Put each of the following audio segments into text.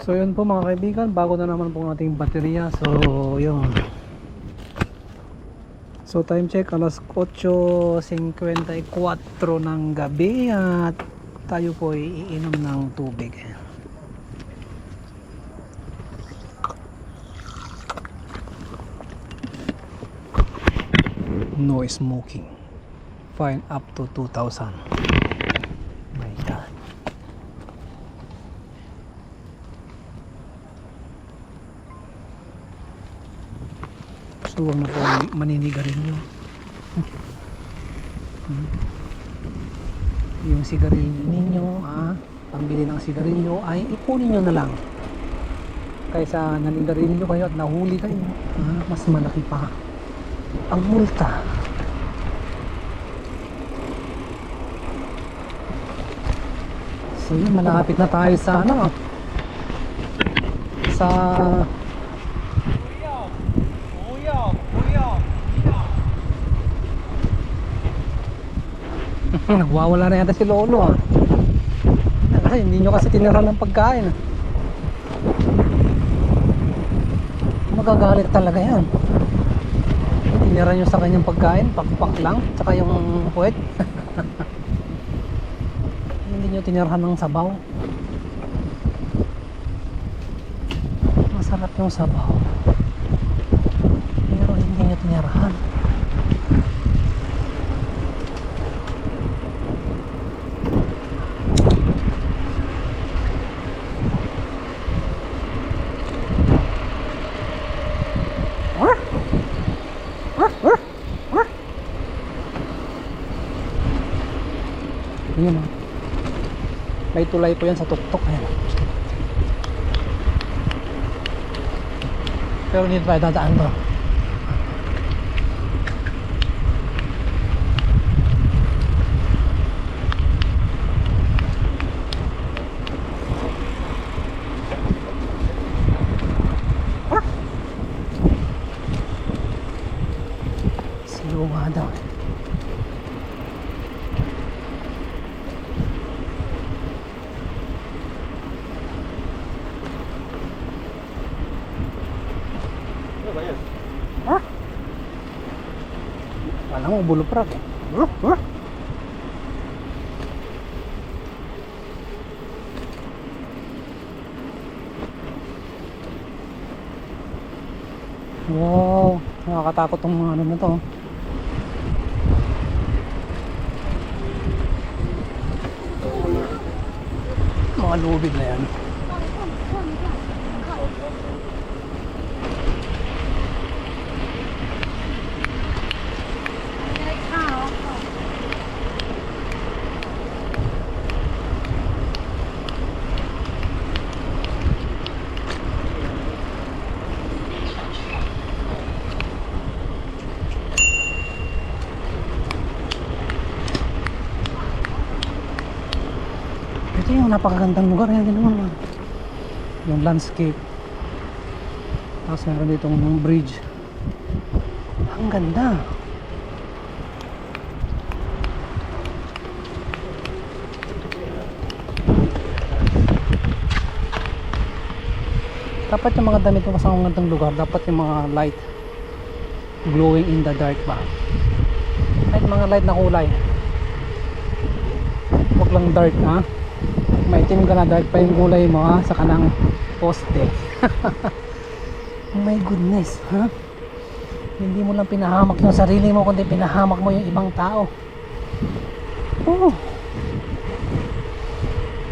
So yun po mga kaibigan, bago na naman po ating baterya. So yun. So time check, alas 8:54 ng gabi at tayo po ay iinom ng tubig. No smoking. Fine up to 2,000. My God. So huwag na po maninigarilyo. Yung sigarilyo ninyo, pambili ng sigarilyo ay ipunin nyo na lang. Kaysa nanigarilyo kayo at nahuli kayo, mas malaki pa ang multa. So yun, malapit na tayo sa sa nagwawala na yata si Lolo Ay, hindi nyo kasi tinira ng pagkain magagalit talaga yan. Tinira nyo sa kanyang pagkain, pakpak lang, tsaka yung puwet. Hindi nyo tinirahan ng sabaw. Masarap yung sabaw, pero hindi nyo tinirahan. Ayan o. May tulay po yan sa tuktok. Ayan o. Pero dito tayo dadaan bro. Slow nga daw eh. Alam mo, buluprak eh. Wow, nakakatakot tong mga ano na to. Mga lubid na yan. Ito yung napakagandang lugar yan din naman. Yung landscape. Tapos meron ditong bridge. Ang ganda. Dapat yung mga damit mo sa gandang lugar, dapat yung mga light glowing in the dark ba. Kahit mga light na kulay. Huwag lang dark maitim ka na, dark pa yung kulay mo sa kanang poste. Oh my goodness hindi mo lang pinahamak yung sarili mo, kundi pinahamak mo yung ibang tao.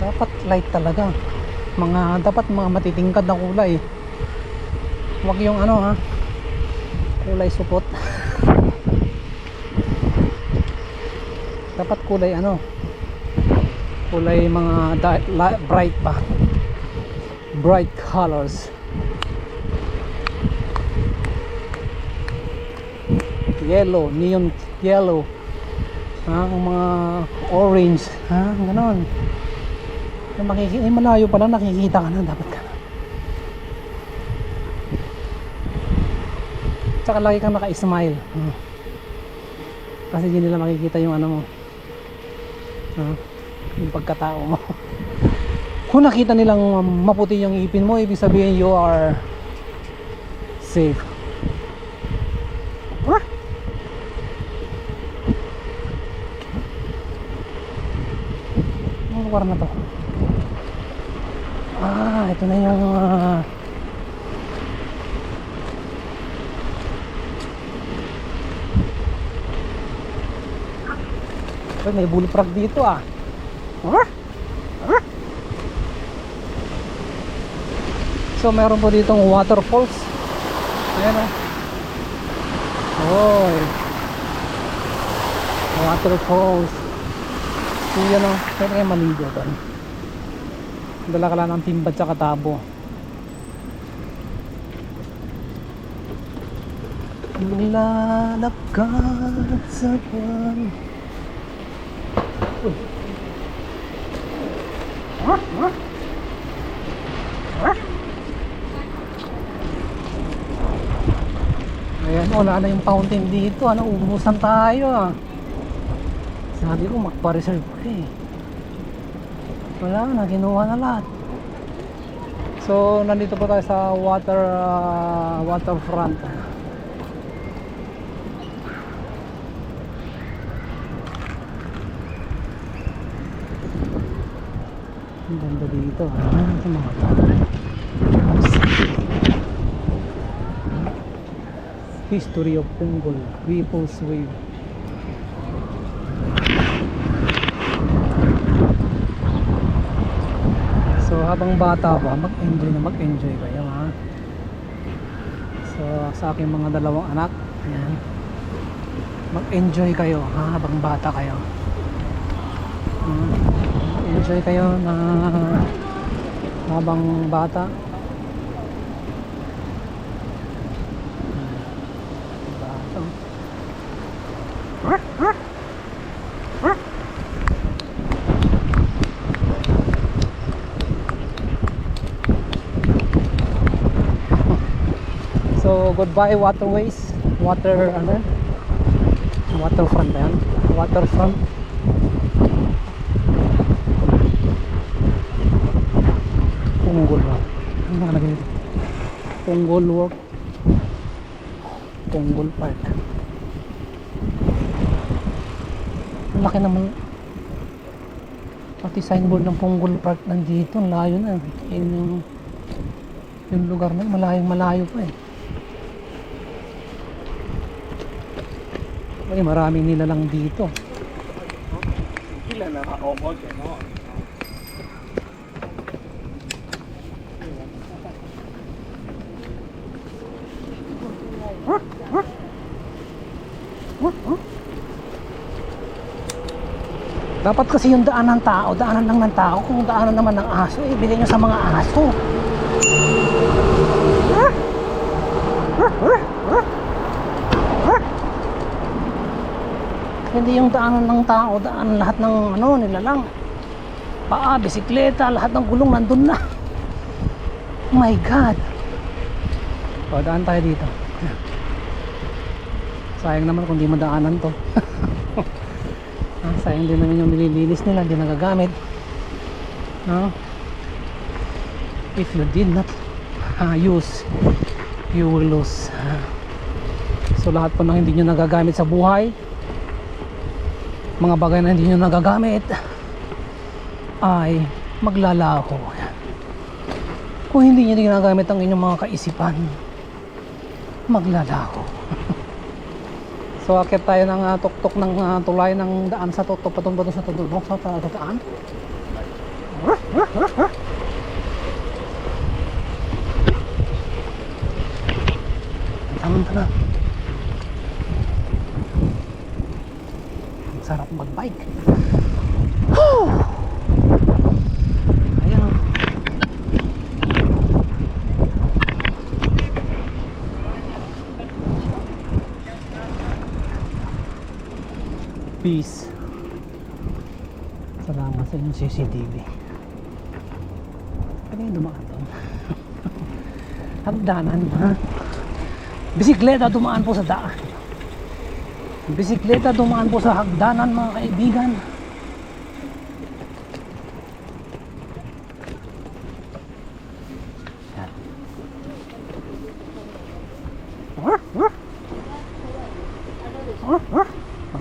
Dapat light talaga, dapat mga matitingkad na kulay. Huwag yung kulay supot. Dapat kulay kulay mga bright pa, bright colors. Yellow, neon yellow, ang mga orange, ganon. Malayo pa lang nakikita ka na, dapat ka. Tsaka lagi kang naka-smile kasi hindi nila makikita yung mo, yung pagkatao mo. Kung nakita nilang maputi yung ipin mo, ibig sabihin you are safe. Anong lugar na to? Ito na yung may bullfrog dito So meron po ditong waterfalls. Ayan waterfalls. So yan pwede kayo maligo doon. Dala ka lang ng timbad sa tabo. Lalakad sa buwan. Ayan, wala na yung fountain dito. Ubusan tayo Sabi ko magpa-reserve ko wala na, kinuha na lahat. So nandito po tayo sa waterfront. Ang ganda dito sa mga history of Punggol, Ripples Wave. So habang bata pa, mag-enjoy kayo So sa aking mga dalawang anak, ayan, mag-enjoy kayo habang bata kayo. Enjoy kayo na habang bata. So goodbye waterways, waterfront ba yan? Waterfront. Punggol ba? Ano nakalagay dito? Punggol Walk, Punggol Park. Ang laki naman. Pati signboard ng Punggol Park nandito. Ang layo na. Yung lugar na malayo pa maraming nilalang dito. Dapat kasi yung daanan lang ng tao. Kung daanan naman ng aso, ibigay nyo sa mga aso. Hindi yung daanan ng tao, daanan lahat ng nilalang. Paa, bisikleta, lahat ng gulong nandun na. Oh my God. Daan tayo dito. Sayang naman kung di mo daanan to. Sayang din naman yung nililinis nila, hindi nagagamit. If you did not use, you will lose. So lahat po ng hindi nyo nagagamit sa buhay, mga bagay na hindi nyo nagagamit, ay maglalaho. Kung hindi nyo ginagamit ang inyong mga kaisipan, maglalaho. So akit tayo ng tuktok ng tulay ng daan sa tuktok patungo sa tutulong sa daan. Tama. Sarap mag-bike. Ayan peace. Salamat sa inyong CCTV. Pwede yung dumaan doon. Hagdanan bisikleta dumaan po sa daan. Bisikleta dumaan po sa hagdanan, mga kaibigan.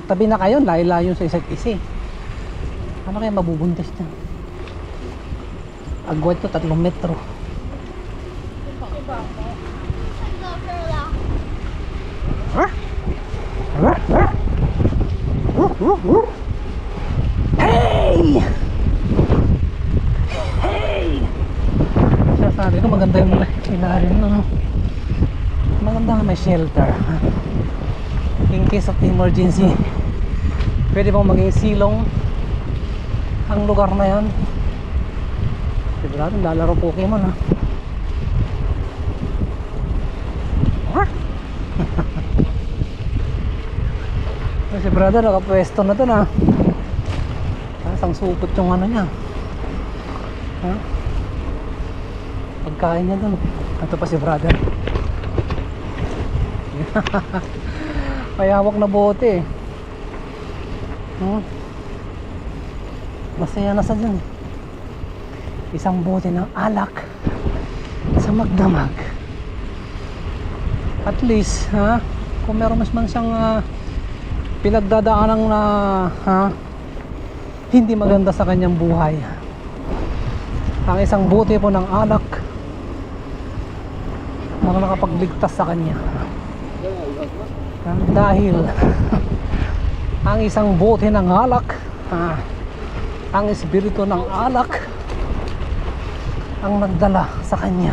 magtabi na kayo, layo-layo sa isa't isa. Ano kaya mabubuntis niya? Agwat to 3 metro. Hey! Hey! Sabi ko maganda yung ilalim, no? Maganda nga may shelter. In case of emergency, pwede bang maging silong ang lugar na yan. Sigurado lalaro Pokemon, ha? Si brother nakapwesto na to, na isang supot yung ano niya, ha? Pagkain niya dun. Ito pa si brother. May hawak na bote, masaya na sa dyan. Isang bote ng alak sa magdamag. At least, ha, kung meron mas man siyang pinagdadaanan na hindi maganda sa kanyang buhay, ang isang bote po ng alak ang nakapagligtas sa kanya. Dahil ang isang bote ng alak, ang espiritu ng alak ang nagdala sa kanya